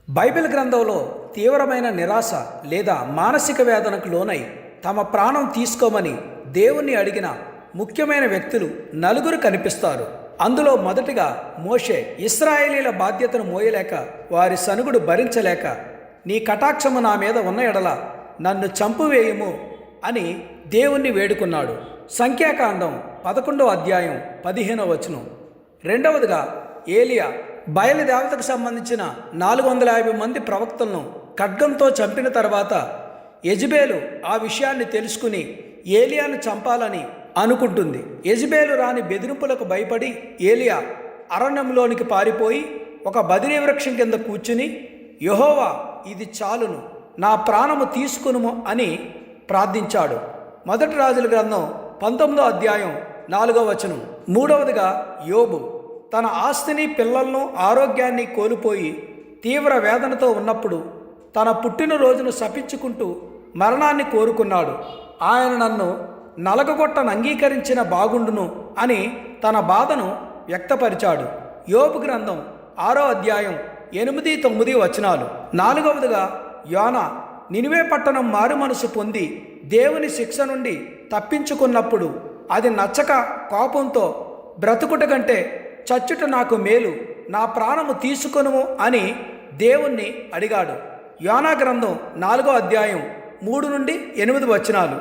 Bible గ్రంథంలో తీవ్రమైన నిరాశ లేదా మానసిక వేదనకు లోనై తమ ప్రాణం తీసుకోమని దేవుణ్ణి అడిగిన ముఖ్యమైన వ్యక్తులు నలుగురు కనిపిస్తారు. అందులో మొదటిగా మోషే. ఇశ్రాయేలీల బాధ్యతను మోయలేక, వారి సనుగుడు భరించలేక, నీ కటాక్షము నా మీద ఉన్న ఎడల నన్ను చంపువేయుము అని దేవుణ్ణి వేడుకున్నాడు. సంఖ్యాకాండం 11వ అధ్యాయం 15వ వచనం. రెండవదిగా ఏలియా. బయలుదేవతకు సంబంధించిన 450 మంది ప్రవక్తలను ఖడ్గంతో చంపిన తర్వాత యెజెబెలు ఆ విషయాన్ని తెలుసుకుని ఏలియాను చంపాలని అనుకుంటుంది. యెజెబెలు రాని బెదిరింపులకు భయపడి ఏలియా అరణ్యంలోనికి పారిపోయి ఒక బదిరీ వృక్షం కింద కూర్చుని, యెహోవా, ఇది చాలును, నా ప్రాణము తీసుకునుము అని ప్రార్థించాడు. మొదటి రాజుల గ్రంథం 19వ అధ్యాయం 4వ వచనం. మూడవదిగా యోబు. తన ఆస్తిని, పిల్లలను, ఆరోగ్యాన్ని కోల్పోయి తీవ్ర వేదనతో ఉన్నప్పుడు తన పుట్టినరోజును శపించుకుంటూ మరణాన్ని కోరుకున్నాడు. ఆయన నన్ను నలగగొట్టను అంగీకరించిన బాగుండును అని తన బాధను వ్యక్తపరిచాడు. యోబు గ్రంథం 6వ అధ్యాయం 8, 9 వచనాలు. నాలుగవదిగా యోనా. నినివే పట్టణం మారు మనసు పొంది దేవుని శిక్ష నుండి తప్పించుకున్నప్పుడు అది నచ్చక కోపంతో బ్రతుకుట కంటే చచ్చుట నాకు మేలు, నా ప్రాణము తీసుకొనుము అని దేవుణ్ణి అడిగాడు. యోనా గ్రంథం 4వ అధ్యాయం 3 నుండి 8 వచనాలు.